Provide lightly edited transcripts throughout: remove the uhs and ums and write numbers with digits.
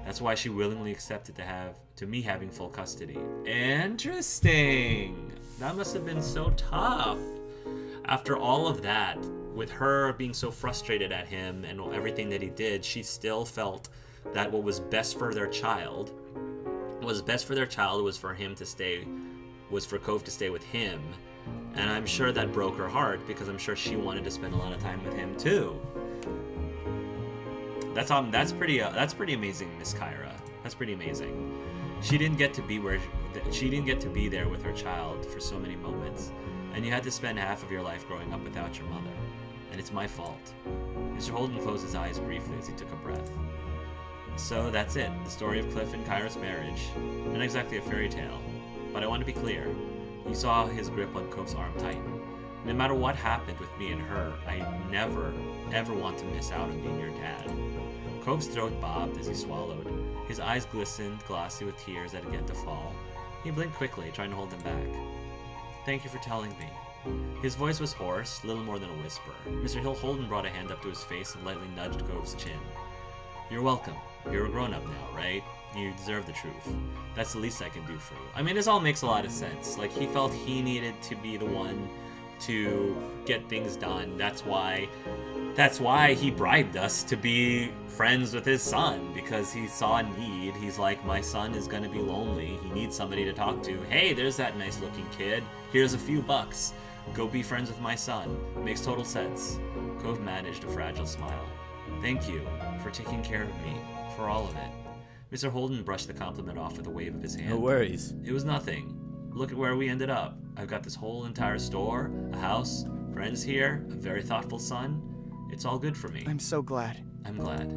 That's why she willingly accepted to me having full custody. Interesting. That must have been so tough. After all of that, with her being so frustrated at him and everything that he did, she still felt that what was best for their child was for him to stay, was for Cove to stay with him. And I'm sure that broke her heart, because I'm sure she wanted to spend a lot of time with him too. That's pretty amazing, Miss Kyra. That's pretty amazing. She didn't get to be there with her child for so many moments, and you had to spend half of your life growing up without your mother. And it's my fault. Mr. Holden closed his eyes briefly as he took a breath. So that's it, the story of Cliff and Kyra's marriage. Not exactly a fairy tale, but I want to be clear. You saw his grip on Cove's arm tighten. No matter what happened with me and her, I never, ever want to miss out on being your dad. Cove's throat bobbed as he swallowed. His eyes glistened, glossy with tears that had yet to fall. He blinked quickly, trying to hold them back. Thank you for telling me. His voice was hoarse, little more than a whisper. Mr. Holden brought a hand up to his face and lightly nudged Cove's chin. You're welcome. You're a grown-up now, right? You deserve the truth. That's the least I can do for you. I mean, this all makes a lot of sense. Like, he felt he needed to be the one to get things done. That's why he bribed us to be friends with his son, because he saw a need. He's like, my son is gonna be lonely. He needs somebody to talk to. Hey, there's that nice-looking kid. Here's a few bucks. Go be friends with my son. Makes total sense. Cove managed a fragile smile. Thank you for taking care of me, for all of it. Mr. Holden brushed the compliment off with a wave of his hand. No worries. It was nothing. Look at where we ended up. I've got this whole entire store, a house, friends here, a very thoughtful son. It's all good for me. I'm so glad. I'm glad.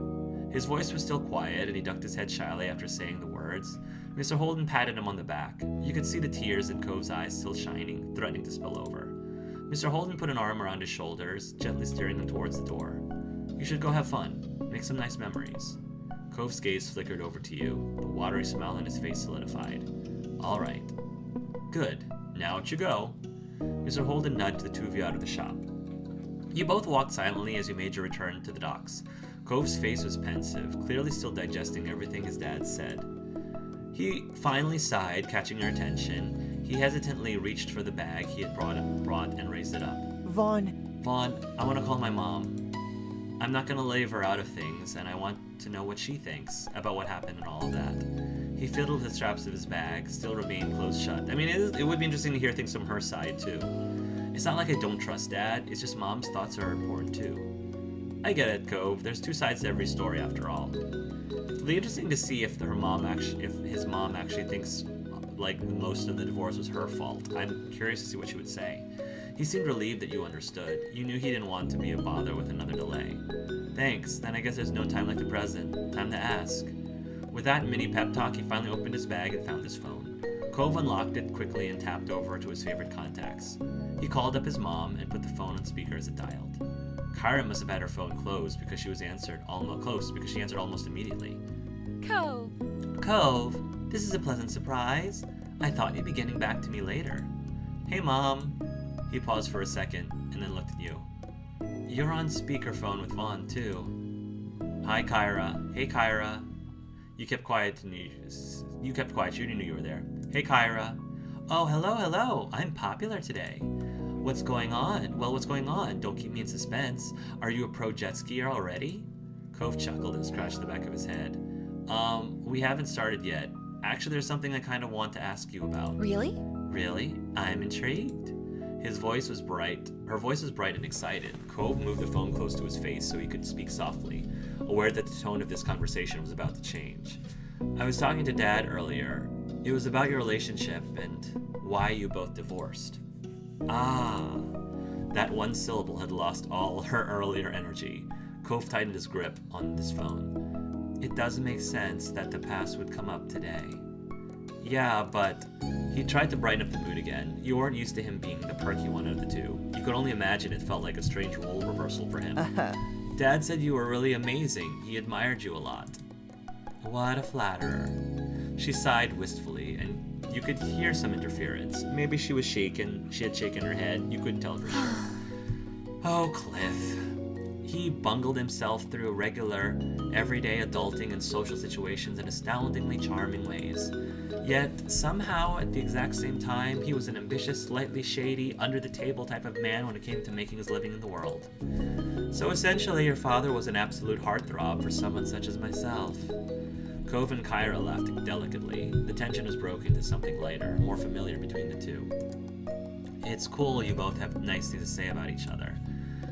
His voice was still quiet, and he ducked his head shyly after saying the words. Mr. Holden patted him on the back. You could see the tears in Cove's eyes still shining, threatening to spill over. Mr. Holden put an arm around his shoulders, gently steering him towards the door. You should go have fun. Make some nice memories. Cove's gaze flickered over to you. The watery smile on his face solidified. All right. Good. Now out you go. Mr. Holden nudged the two of you out of the shop. You both walked silently as you made your return to the docks. Cove's face was pensive, clearly still digesting everything his dad said. He finally sighed, catching your attention. He hesitantly reached for the bag he had brought and raised it up. Vaughn, I want to call my mom. I'm not going to leave her out of things, and I want to know what she thinks about what happened and all of that. He fiddled with the straps of his bag, still remained closed shut. I mean, it would be interesting to hear things from her side, too. It's not like I don't trust Dad, it's just Mom's thoughts are important, too. I get it, Cove. There's two sides to every story, after all. It'll be interesting to see if his mom actually thinks, like, most of the divorce was her fault. I'm curious to see what she would say. He seemed relieved that you understood. You knew he didn't want to be a bother with another delay. Thanks, then I guess there's no time like the present. Time to ask. With that mini pep talk, he finally opened his bag and found his phone. Cove unlocked it quickly and tapped over to his favorite contacts. He called up his mom and put the phone on speaker as it dialed. Kyra must have had her phone closed because she answered almost immediately. Cove. Cove, this is a pleasant surprise. I thought you'd be getting back to me later. Hey, Mom. He paused for a second and then looked at you. You're on speakerphone with Vaughn, too. Hi, Kyra. Hey, Kyra. You kept quiet. You knew you were there. Hey, Kyra. Oh, hello. I'm popular today. What's going on? Well, what's going on? Don't keep me in suspense. Are you a pro jet skier already? Cove chuckled and scratched the back of his head. We haven't started yet. Actually, there's something I kind of want to ask you about. Really? Really? I'm intrigued. Her voice was bright and excited. Cove moved the phone close to his face so he could speak softly, aware that the tone of this conversation was about to change. I was talking to Dad earlier. It was about your relationship and why you both divorced. Ah, that one syllable had lost all her earlier energy. Cove tightened his grip on his phone. It doesn't make sense that the past would come up today. Yeah, but he tried to brighten up the mood again. You weren't used to him being the perky one of the two. You could only imagine it felt like a strange role reversal for him. Dad said you were really amazing. He admired you a lot. What a flatterer. She sighed wistfully, and you could hear some interference. Maybe she had shaken her head. You couldn't tell for sure. Oh, Cliff. He bungled himself through regular, everyday adulting and social situations in astoundingly charming ways. Yet, somehow, at the exact same time, he was an ambitious, slightly shady, under-the-table type of man when it came to making his living in the world. So essentially, your father was an absolute heartthrob for someone such as myself. Cove and Kyra laughed delicately. The tension was broken to something lighter, more familiar between the two. It's cool you both have nice things to say about each other.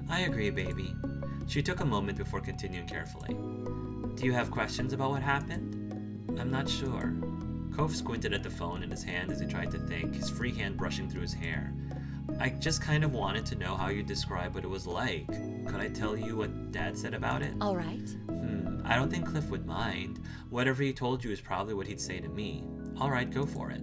I agree, baby. She took a moment before continuing carefully. Do you have questions about what happened? I'm not sure. Cove squinted at the phone in his hand as he tried to think, his free hand brushing through his hair. I just kind of wanted to know how you describe what it was like. Could I tell you what Dad said about it? All right. I don't think Cliff would mind. Whatever he told you is probably what he'd say to me. All right, go for it.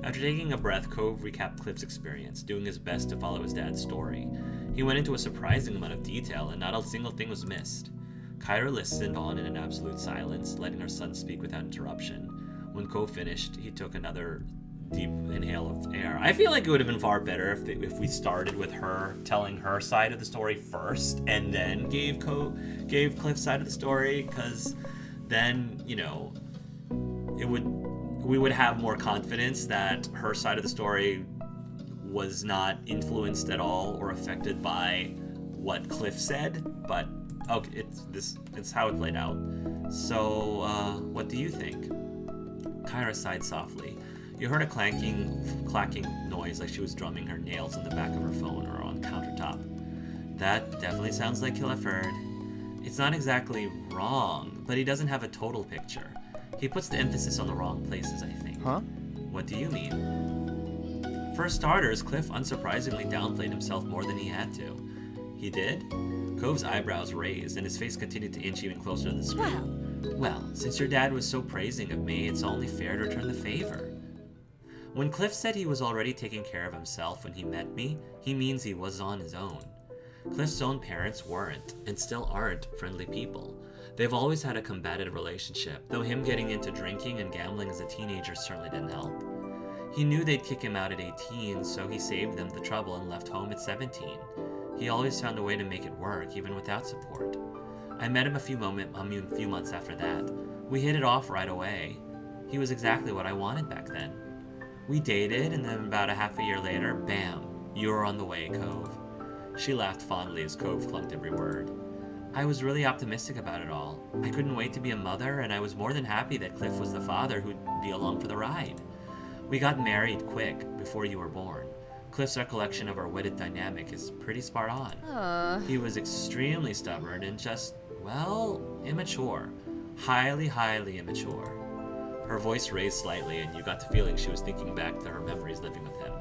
After taking a breath, Cove recapped Cliff's experience, doing his best to follow his dad's story. He went into a surprising amount of detail, and not a single thing was missed. Kyra listened on in an absolute silence, letting her son speak without interruption. When Cove finished, he took another deep inhale of air. I feel like it would have been far better if we started with her telling her side of the story first, and then gave Cliff's side of the story, because then, you know, we would have more confidence that her side of the story was not influenced at all or affected by what Cliff said. But okay, it's how it played out. So what do you think? Kyra sighed softly. You heard a clacking noise like she was drumming her nails on the back of her phone or on the countertop. That definitely sounds like Clifford. It's not exactly wrong, but he doesn't have a total picture. He puts the emphasis on the wrong places, I think. Huh? What do you mean? For starters, Cliff unsurprisingly downplayed himself more than he had to. He did? Cove's eyebrows raised, and his face continued to inch even closer to the screen. Well, since your dad was so praising of me, it's only fair to return the favor. When Cliff said he was already taking care of himself when he met me, he means he was on his own. Cliff's own parents weren't, and still aren't, friendly people. They've always had a combative relationship, though him getting into drinking and gambling as a teenager certainly didn't help. He knew they'd kick him out at 18, so he saved them the trouble and left home at 17. He always found a way to make it work, even without support. I met him a few months after that. We hit it off right away. He was exactly what I wanted back then. We dated, and then about a half a year later, bam, you were on the way, Cove. She laughed fondly as Cove clunked every word. I was really optimistic about it all. I couldn't wait to be a mother, and I was more than happy that Cliff was the father who'd be along for the ride. We got married quick, before you were born. Cliff's recollection of our wedded dynamic is pretty spot on. He was extremely stubborn and just, well, immature. Highly, highly immature. Her voice raised slightly, and you got the feeling she was thinking back to her memories living with him.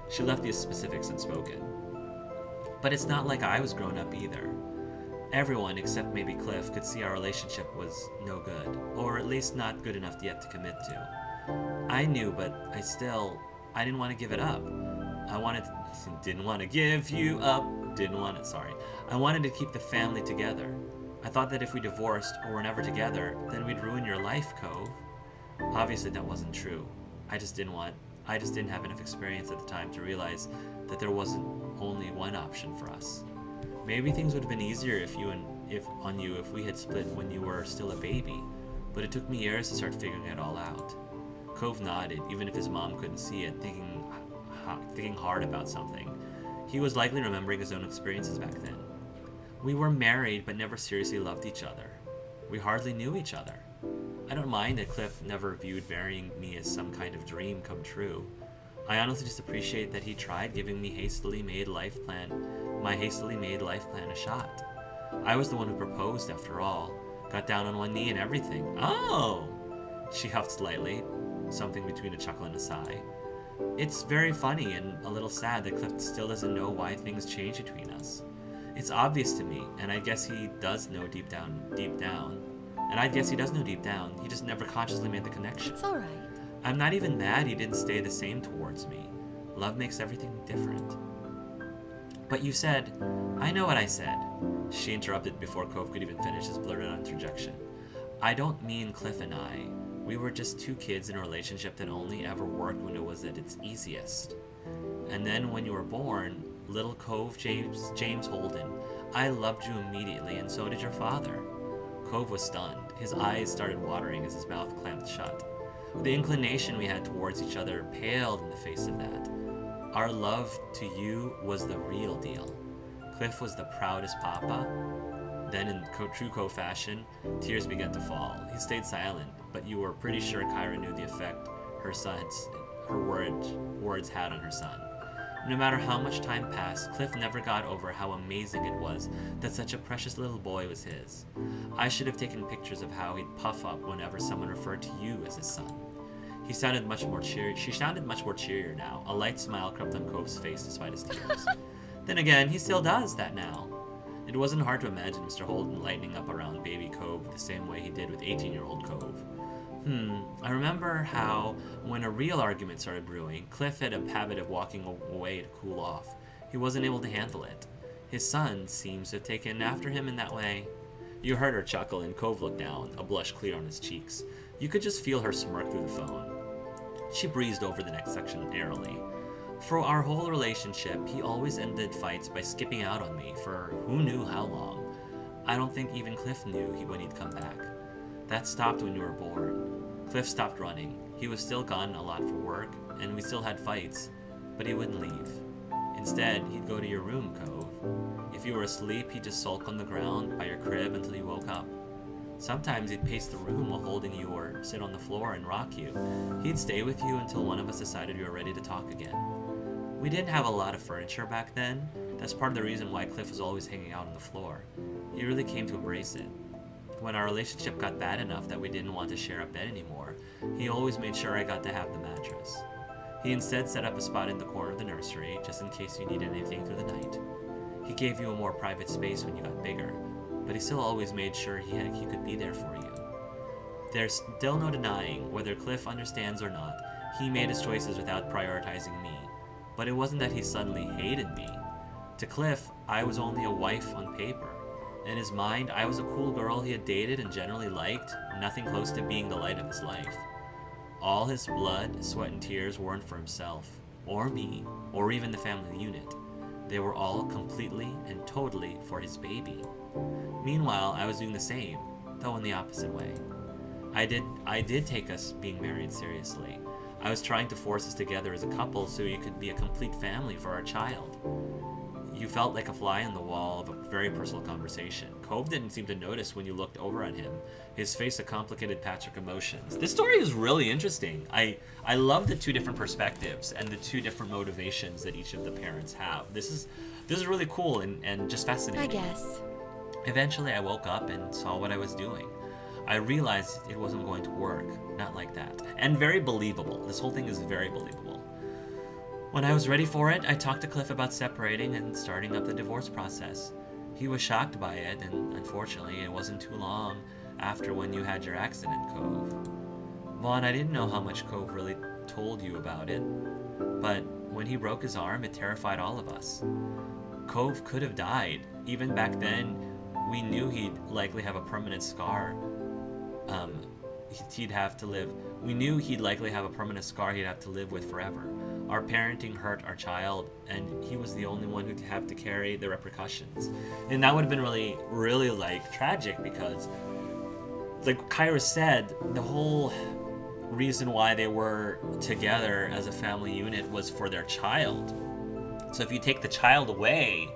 She left the specifics unspoken. But it's not like I was grown up either. Everyone, except maybe Cliff, could see our relationship was no good, or at least not good enough yet to commit to. I knew, but I didn't want to give it up. I wanted to keep the family together. I thought that if we divorced or were never together, then we'd ruin your life, Cove. Obviously that wasn't true. I just didn't have enough experience at the time to realize that there wasn't only one option for us. Maybe things would have been easier if we had split when you were still a baby, but it took me years to start figuring it all out. Cove nodded, even if his mom couldn't see it, thinking hard about something. He was likely remembering his own experiences back then. We were married, but never seriously loved each other. We hardly knew each other. I don't mind that Cliff never viewed marrying me as some kind of dream come true. I honestly just appreciate that he tried giving me my hastily made life plan a shot. I was the one who proposed after all. Got down on one knee and everything. Oh! She huffed slightly, something between a chuckle and a sigh. It's very funny and a little sad that Cliff still doesn't know why things changed between us. It's obvious to me, and I guess he does know deep down. He just never consciously made the connection. It's alright. I'm not even mad he didn't stay the same towards me. Love makes everything different. But you said, I know what I said. She interrupted before Cove could even finish his blurted out interjection. I don't mean Cliff and I. We were just two kids in a relationship that only ever worked when it was at its easiest. And then when you were born, little Cove James Holden, I loved you immediately, and so did your father. Cove was stunned. His eyes started watering as his mouth clamped shut. The inclination we had towards each other paled in the face of that. Our love to you was the real deal. Cliff was the proudest papa. Then, in true Cove fashion, tears began to fall. He stayed silent, but you were pretty sure Kyra knew the effect her words had on her son. No matter how much time passed, Cliff never got over how amazing it was that such a precious little boy was his. I should have taken pictures of how he'd puff up whenever someone referred to you as his son. She sounded much more cheerier now. A light smile crept on Cove's face despite his tears. Then again, he still does that now. It wasn't hard to imagine Mr. Holden lightening up around baby Cove the same way he did with 18-year-old Cove. I remember how, when a real argument started brewing, Cliff had a habit of walking away to cool off. He wasn't able to handle it. His son seems to have taken after him in that way. You heard her chuckle, and Cove looked down, a blush clear on his cheeks. You could just feel her smirk through the phone. She breezed over the next section airily. For our whole relationship, he always ended fights by skipping out on me for who knew how long. I don't think even Cliff knew when he'd come back. That stopped when you were born. Cliff stopped running. He was still gone a lot for work, and we still had fights, but he wouldn't leave. Instead, he'd go to your room, Cove. If you were asleep, he'd just sulk on the ground by your crib until you woke up. Sometimes he'd pace the room while holding you or sit on the floor and rock you. He'd stay with you until one of us decided you were ready to talk again. We didn't have a lot of furniture back then. That's part of the reason why Cliff was always hanging out on the floor. He really came to embrace it. When our relationship got bad enough that we didn't want to share a bed anymore, he always made sure I got to have the mattress. He instead set up a spot in the corner of the nursery, just in case you needed anything through the night. He gave you a more private space when you got bigger, but he still always made sure he could be there for you. There's still no denying, whether Cliff understands or not, he made his choices without prioritizing me. But it wasn't that he suddenly hated me. To Cliff, I was only a wife on paper. In his mind, I was a cool girl he had dated and generally liked, nothing close to being the light of his life. All his blood, sweat, and tears weren't for himself, or me, or even the family unit. They were all completely and totally for his baby. Meanwhile, I was doing the same, though in the opposite way. I did take us being married seriously. I was trying to force us together as a couple so you could be a complete family for our child. You felt like a fly on the wall of a very personal conversation. Cove didn't seem to notice when you looked over at him, his face a complicated patch of emotions. This story is really interesting. I love the two different perspectives and the two different motivations that each of the parents have. This is really cool and just fascinating. I guess. Eventually I woke up and saw what I was doing. I realized it wasn't going to work. Not like that. And very believable. This whole thing is very believable. When I was ready for it, I talked to Cliff about separating and starting up the divorce process. He was shocked by it, and unfortunately, it wasn't too long after when you had your accident, Cove. Vaughn, I didn't know how much Cove really told you about it, but when he broke his arm, it terrified all of us. Cove could have died. Even back then, we knew he'd likely have a permanent scar. He'd have to live. We knew he'd likely have a permanent scar he'd have to live with forever. Our parenting hurt our child, and he was the only one who'd have to carry the repercussions. And that would have been really, really, like, tragic because, like Kyra said, the whole reason why they were together as a family unit was for their child. So if you take the child away,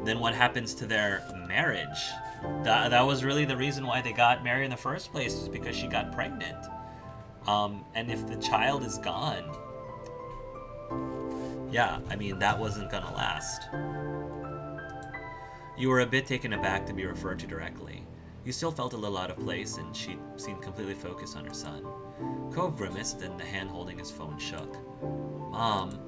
then what happens to their marriage? That was really the reason why they got married in the first place, was because she got pregnant. And if the child is gone, yeah, I mean, that wasn't gonna last. You were a bit taken aback to be referred to directly. You still felt a little out of place, and she seemed completely focused on her son. Cove grimaced, and the hand holding his phone shook. Mom,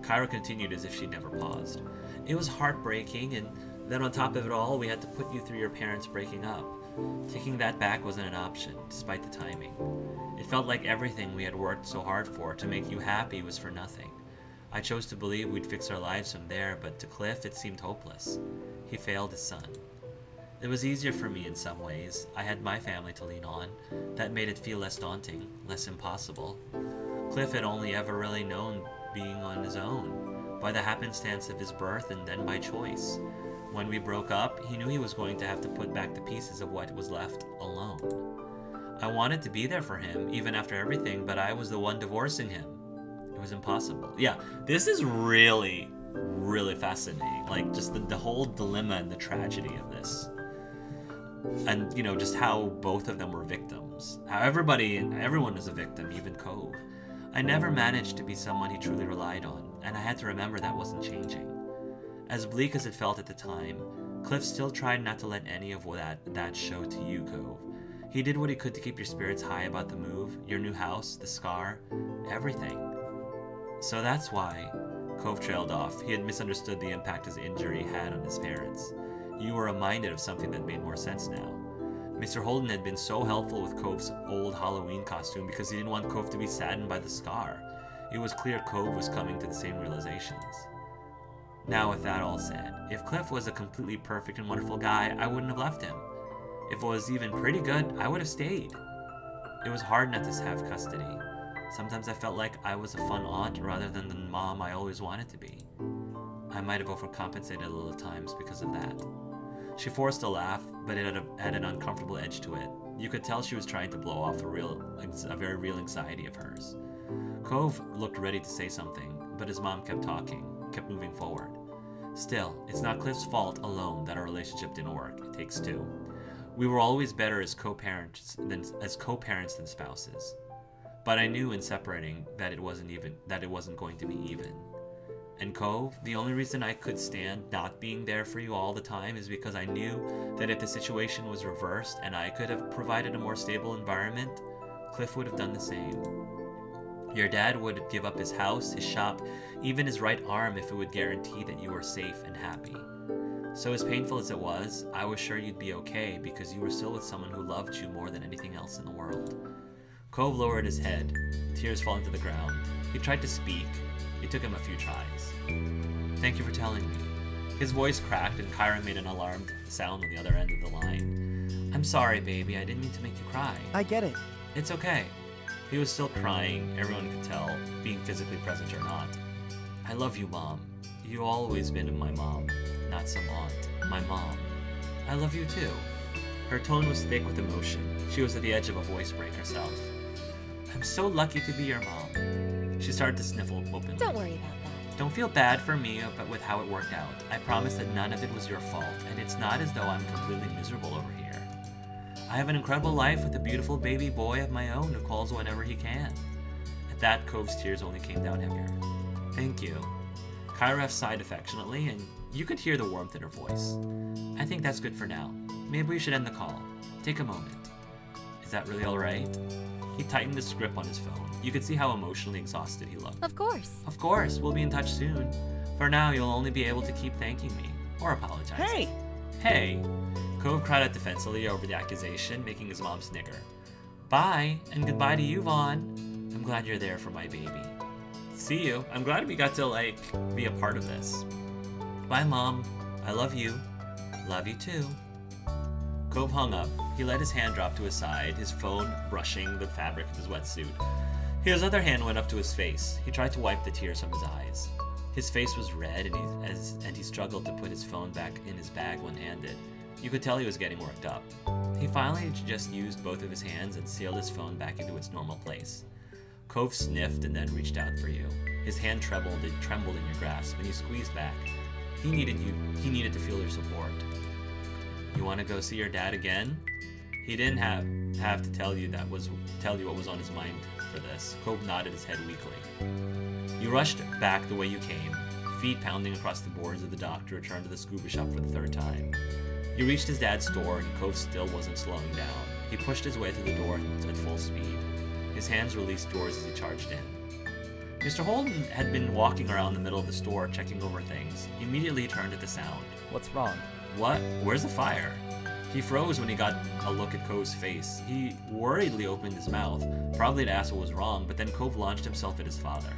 Kyra continued as if she'd never paused. It was heartbreaking, and then on top of it all, we had to put you through your parents breaking up. Taking that back wasn't an option, despite the timing. It felt like everything we had worked so hard for to make you happy was for nothing. I chose to believe we'd fix our lives from there, but to Cliff it seemed hopeless. He failed his son. It was easier for me in some ways. I had my family to lean on. That made it feel less daunting, less impossible. Cliff had only ever really known being on his own, by the happenstance of his birth and then by choice. When we broke up, he knew he was going to have to put back the pieces of what was left alone. I wanted to be there for him, even after everything, but I was the one divorcing him. It was impossible. Yeah, this is really, really fascinating. Like, just the whole dilemma and the tragedy of this. And, you know, just how both of them were victims. How everyone is a victim, even Cove. I never managed to be someone he truly relied on, and I had to remember that wasn't changing. As bleak as it felt at the time, Cliff still tried not to let any of that show to you, Cove. He did what he could to keep your spirits high about the move, your new house, the scar, everything. So that's why Cove trailed off. He had misunderstood the impact his injury had on his parents. You were reminded of something that made more sense now. Mr. Holden had been so helpful with Cove's old Halloween costume because he didn't want Cove to be saddened by the scar. It was clear Cove was coming to the same realizations. Now, with that all said, if Cliff was a completely perfect and wonderful guy, I wouldn't have left him. If it was even pretty good, I would have stayed. It was hard not to have custody. Sometimes I felt like I was a fun aunt rather than the mom I always wanted to be. I might have overcompensated a little at times because of that. She forced a laugh, but it had an uncomfortable edge to it. You could tell she was trying to blow off a very real anxiety of hers. Cove looked ready to say something, but his mom kept talking, kept moving forward. Still, it's not Cliff's fault alone that our relationship didn't work. It takes two. We were always better as co-parents than spouses. But I knew in separating that it wasn't going to be even. And Cove, the only reason I could stand not being there for you all the time is because I knew that if the situation was reversed and I could have provided a more stable environment, Cliff would have done the same. Your dad would give up his house, his shop, even his right arm if it would guarantee that you were safe and happy. So as painful as it was, I was sure you'd be okay because you were still with someone who loved you more than anything else in the world. Cove lowered his head, tears falling to the ground. He tried to speak. It took him a few tries. Thank you for telling me. His voice cracked and Kyra made an alarmed sound on the other end of the line. I'm sorry, baby. I didn't mean to make you cry. I get it. It's okay. He was still crying, everyone could tell, being physically present or not. I love you, Mom. You've always been my mom, not some aunt. My mom. I love you too. Her tone was thick with emotion. She was at the edge of a voice break herself. I'm so lucky to be your mom. She started to sniffle openly. Don't worry about that. Don't feel bad for me, but with how it worked out. I promise that none of it was your fault, and it's not as though I'm completely miserable over here. I have an incredible life with a beautiful baby boy of my own who calls whenever he can. At that, Cove's tears only came down heavier. Thank you. Kyra sighed affectionately, and you could hear the warmth in her voice. I think that's good for now. Maybe we should end the call. Take a moment. Is that really alright? He tightened his grip on his phone. You could see how emotionally exhausted he looked. Of course. Of course. We'll be in touch soon. For now, you'll only be able to keep thanking me. Or apologizing. Hey! Hey! Cove cried out defensively over the accusation, making his mom snigger. Bye, and goodbye to you, Vaughn. I'm glad you're there for my baby. See you. I'm glad we got to, be a part of this. Bye, Mom. I love you. Love you too. Cove hung up. He let his hand drop to his side, his phone brushing the fabric of his wetsuit. His other hand went up to his face. He tried to wipe the tears from his eyes. His face was red, and he struggled to put his phone back in his bag one-handed. You could tell he was getting worked up. He finally just used both of his hands and sealed his phone back into its normal place. Cove sniffed and then reached out for you. His hand trembled in your grasp, and he squeezed back. He needed you. He needed to feel your support. You want to go see your dad again? He didn't have to tell you what was on his mind for this. Cove nodded his head weakly. You rushed back the way you came, feet pounding across the boards of the dock to return to the scuba shop for the third time. You reached his dad's store, and Cove still wasn't slowing down. He pushed his way through the door at full speed. His hands released doors as he charged in. Mr. Holden had been walking around the middle of the store, checking over things. Immediately he turned at the sound. What's wrong? What? Where's the fire? He froze when he got a look at Cove's face. He worriedly opened his mouth, probably to ask what was wrong, but then Cove launched himself at his father.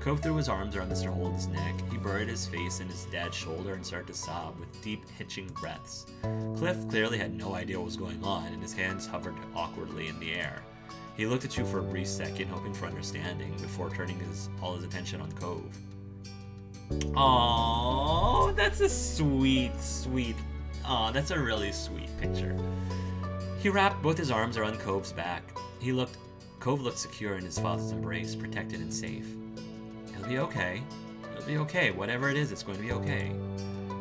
Cove threw his arms around Mr. Holden's neck. He buried his face in his dad's shoulder and started to sob with deep, hitching breaths. Cliff clearly had no idea what was going on, and his hands hovered awkwardly in the air. He looked at you for a brief second, hoping for understanding, before turning all his attention on Cove. Oh, that's a sweet. Aw, that's a really sweet picture. He wrapped both his arms around Cove's back. Cove looked secure in his father's embrace, protected and safe. It'll be okay. It'll be okay. Whatever it is, it's going to be okay.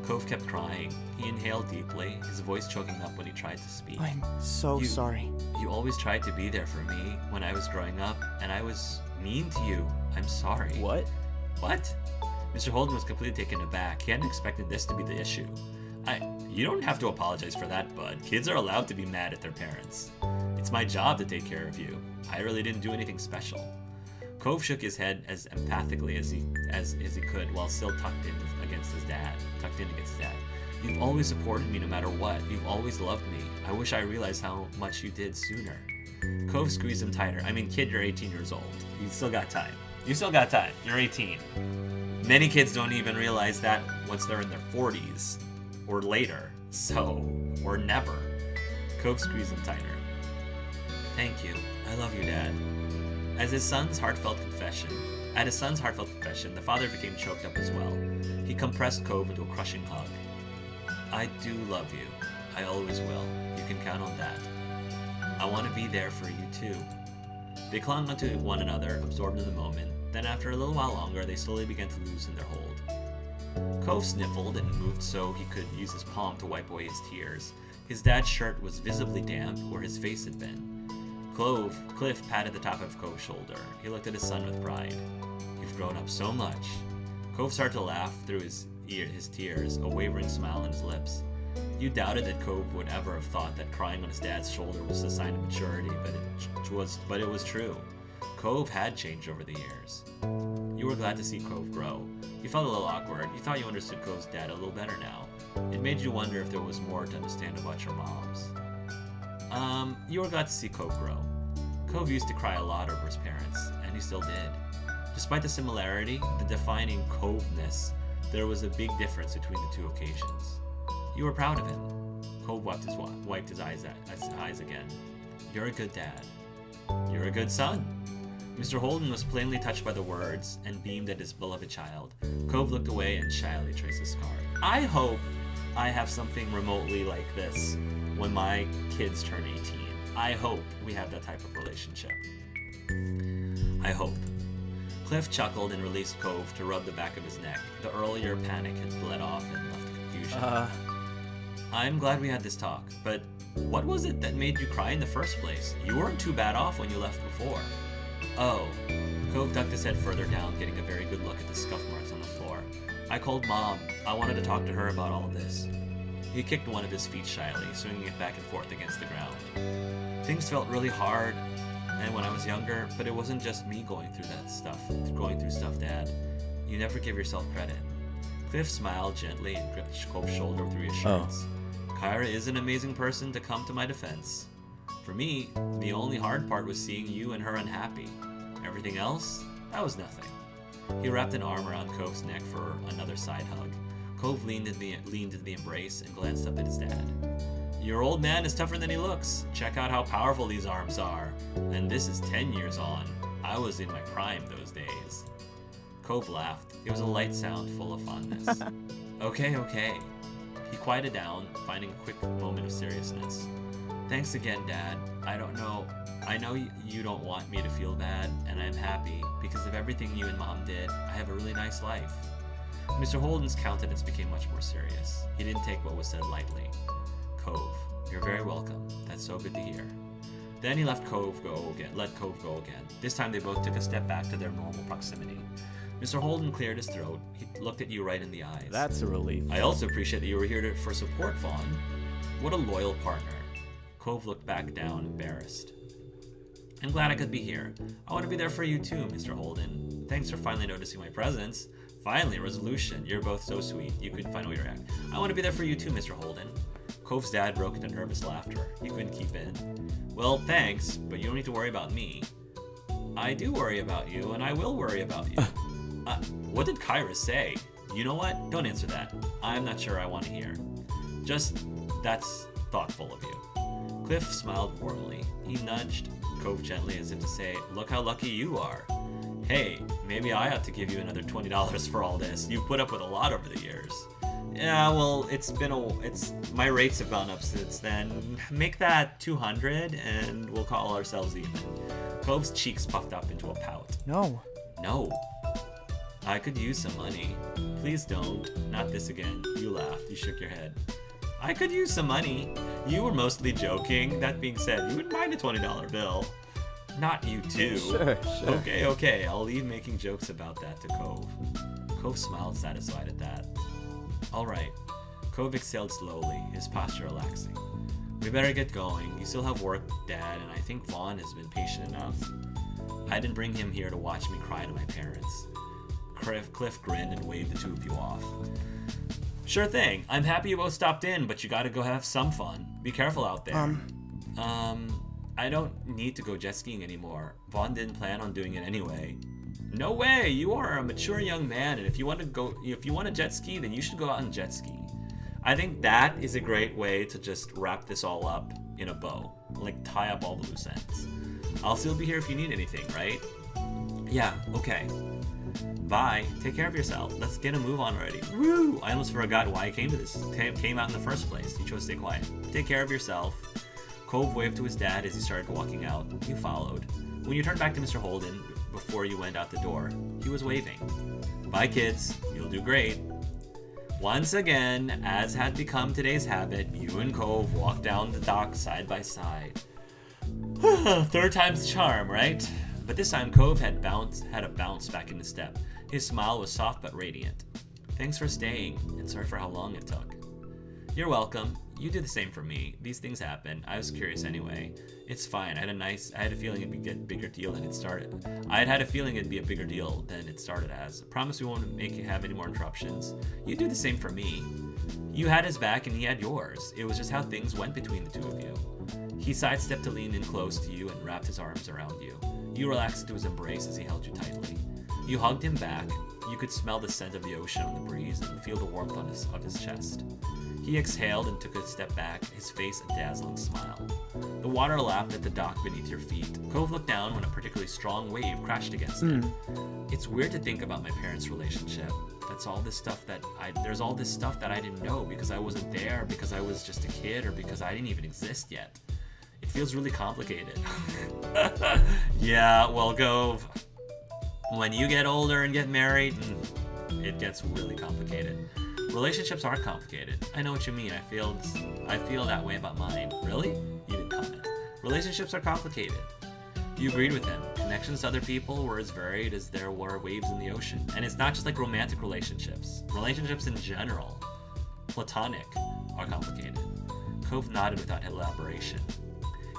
Cove kept crying. He inhaled deeply, his voice choking up when he tried to speak. I'm so sorry. You always tried to be there for me when I was growing up, and I was mean to you. I'm sorry. What? What? Mr. Holden was completely taken aback. He hadn't expected this to be the issue. You don't have to apologize for that, bud. Kids are allowed to be mad at their parents. It's my job to take care of you. I really didn't do anything special. Cove shook his head as empathically as he could while still tucked in against his dad. You've always supported me no matter what. You've always loved me. I wish I realized how much you did sooner. Cove squeezed him tighter. I mean, kid, you're 18 years old. You still got time. You're 18. Many kids don't even realize that once they're in their 40s. Or later. Or never. Cove squeezed him tighter. Thank you. I love you, Dad. At his son's heartfelt confession, the father became choked up as well. He compressed Cove into a crushing hug. I do love you. I always will. You can count on that. I want to be there for you too. They clung onto one another, absorbed in the moment. Then after a little while longer, they slowly began to loosen their hold. Cove sniffled and moved so he could use his palm to wipe away his tears. His dad's shirt was visibly damp where his face had been. Cliff patted the top of Cove's shoulder. He looked at his son with pride. You've grown up so much. Cove started to laugh through his tears, a wavering smile on his lips. You doubted that Cove would ever have thought that crying on his dad's shoulder was a sign of maturity, but it was true. Cove had changed over the years. You were glad to see Cove grow. You felt a little awkward. You thought you understood Cove's dad a little better now. It made you wonder if there was more to understand about your moms. You were glad to see Cove grow. Cove used to cry a lot over his parents, and he still did. Despite the similarity, the defining Cove-ness, there was a big difference between the two occasions. You were proud of him. Cove wiped his eyes again. You're a good dad. You're a good son. Mr. Holden was plainly touched by the words and beamed at his beloved child. Cove looked away and shyly traced his scar. I hope I have something remotely like this when my kids turn 18. I hope we have that type of relationship. I hope. Cliff chuckled and released Cove to rub the back of his neck. The earlier panic had bled off and left confusion. I'm glad we had this talk, but what was it that made you cry in the first place? You weren't too bad off when you left before. Oh. Cove ducked his head further down, getting a very good look at the scuff marks on the floor. I called Mom. I wanted to talk to her about all of this. He kicked one of his feet shyly, swinging it back and forth against the ground. Things felt really hard, and when I was younger, but it wasn't just me going through stuff, Dad. You never give yourself credit. Cliff smiled gently and gripped Cove's shoulder with reassurance. Kyra is an amazing person to come to my defense. For me, the only hard part was seeing you and her unhappy. Everything else, that was nothing. He wrapped an arm around Cove's neck for another side hug. Cove leaned into the embrace and glanced up at his dad. Your old man is tougher than he looks. Check out how powerful these arms are. And this is 10 years on. I was in my prime those days. Cove laughed. It was a light sound full of fondness. Okay. He quieted down, finding a quick moment of seriousness. Thanks again, Dad. I know you don't want me to feel bad, and I'm happy. Because of everything you and Mom did, I have a really nice life. Mr. Holden's countenance became much more serious. He didn't take what was said lightly. Cove, you're very welcome. That's so good to hear. Then he let Cove go again. This time they both took a step back to their normal proximity. Mr. Holden cleared his throat. He looked at you right in the eyes. That's a relief. I also appreciate that you were here for support, Vaughn. What a loyal partner. Cove looked back down, embarrassed. I'm glad I could be here. I want to be there for you too, Mr. Holden. Thanks for finally noticing my presence. Finally, a resolution. You're both so sweet. You couldn't find a way to react. I want to be there for you too, Mr. Holden. Cove's dad broke into nervous laughter. He couldn't keep in. Well, thanks, but you don't need to worry about me. I do worry about you, and I will worry about you. What did Kyra say? You know what? Don't answer that. I'm not sure I want to hear. Just, that's thoughtful of you. Cliff smiled warmly. He nudged Cove gently as if to say, look how lucky you are. Hey, maybe I ought to give you another $20 for all this. You've put up with a lot over the years. Yeah, well, my rates have gone up since then. Make that 200 and we'll call ourselves even. Cove's cheeks puffed up into a pout. No. No. I could use some money. Please don't. Not this again. You laughed. You shook your head. I could use some money. You were mostly joking. That being said, you wouldn't mind a $20 bill. Not you too. Sure. Okay. I'll leave making jokes about that to Cove. Cove smiled satisfied at that. All right. Cove exhaled slowly, his posture relaxing. We better get going. You still have work, Dad, and I think Vaughn has been patient enough. I didn't bring him here to watch me cry to my parents. Cliff grinned and waved the two of you off. Sure thing. I'm happy you both stopped in, but you gotta go have some fun. Be careful out there. I don't need to go jet skiing anymore. Vaughn didn't plan on doing it anyway. No way! You are a mature young man, and if you want to jet ski, then you should go out and jet ski. I think that is a great way to just wrap this all up in a bow. Like, tie up all the loose ends. I'll still be here if you need anything, right? Yeah, okay. Bye. Take care of yourself. Let's get a move on already. Woo! I almost forgot why I came out in the first place. You chose to stay quiet. Take care of yourself. Cove waved to his dad as he started walking out. You followed. When you turned back to Mr. Holden, before you went out the door, he was waving. Bye, kids. You'll do great. Once again, as had become today's habit, you and Cove walked down the dock side by side. Third time's the charm, right? But this time, Cove had a bounce back in his step. His smile was soft but radiant. Thanks for staying, and sorry for how long it took. You're welcome. You do the same for me. These things happen. I was curious anyway. It's fine. I had a feeling it'd be a bigger deal than it started. I had a feeling it'd be a bigger deal than it started as. Promise we won't make you have any more interruptions. You do the same for me. You had his back and he had yours. It was just how things went between the two of you. He sidestepped to lean in close to you and wrapped his arms around you. You relaxed into his embrace as he held you tightly. You hugged him back. You could smell the scent of the ocean on the breeze and feel the warmth of his chest. He exhaled and took a step back, his face a dazzling smile. The water lapped at the dock beneath your feet. Cove looked down when a particularly strong wave crashed against it. It's weird to think about my parents' relationship. There's all this stuff that I didn't know because I wasn't there, because I was just a kid, or because I didn't even exist yet. It feels really complicated. Yeah, well, Cove, when you get older and get married, it gets really complicated. Relationships are complicated. I know what you mean. I feel that way about mine. Really? You didn't comment. Relationships are complicated. You agreed with him. Connections to other people were as varied as there were waves in the ocean. And it's not just like romantic relationships. Relationships in general, platonic, are complicated. Cove nodded without elaboration.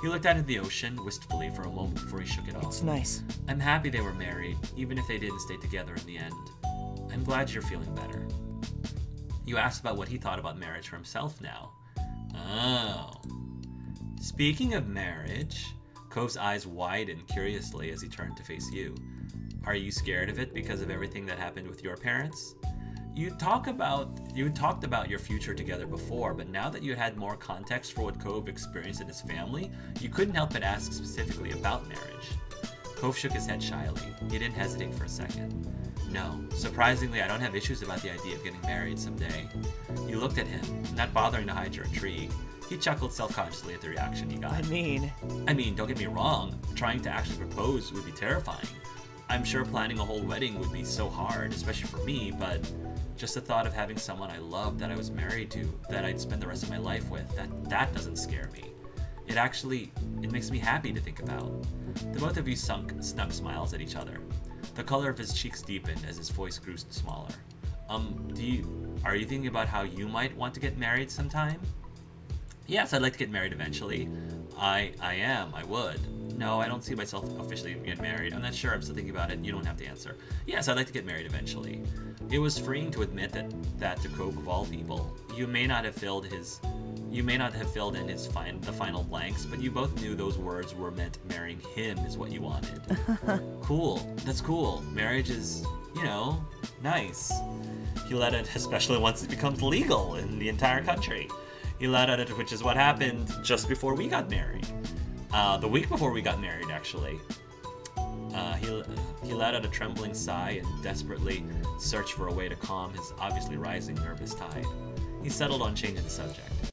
He looked out at the ocean wistfully for a moment before he shook it off. It's nice. I'm happy they were married, even if they didn't stay together in the end. I'm glad you're feeling better. You asked about what he thought about marriage for himself now. Oh. Speaking of marriage, Cove's eyes widened curiously as he turned to face you. Are you scared of it because of everything that happened with your parents? You had talked about your future together before, but now that you had more context for what Cove experienced in his family, you couldn't help but ask specifically about marriage. Cove shook his head shyly. He didn't hesitate for a second. No, surprisingly, I don't have issues about the idea of getting married someday. You looked at him, not bothering to hide your intrigue. He chuckled self-consciously at the reaction he got. I mean, don't get me wrong. Trying to actually propose would be terrifying. I'm sure planning a whole wedding would be so hard, especially for me, but just the thought of having someone I loved that I was married to, that I'd spend the rest of my life with, that doesn't scare me. It makes me happy to think about. The both of you snuck smiles at each other. The color of his cheeks deepened as his voice grew smaller. Are you thinking about how you might want to get married sometime? Yes, I'd like to get married eventually. I would. No, I don't see myself officially getting married. I'm not sure, I'm still thinking about it. You don't have to answer. Yes, I'd like to get married eventually. It was freeing to admit that to Cove of all people. You may not have filled in the final blanks, but you both knew those words were meant marrying him is what you wanted. Cool. That's cool. Marriage is, nice. He let it, especially once it becomes legal in the entire country. He let it, which is what happened just before we got married. The week before we got married, actually, he let out a trembling sigh and desperately searched for a way to calm his obviously rising nervous tide. He settled on changing the subject.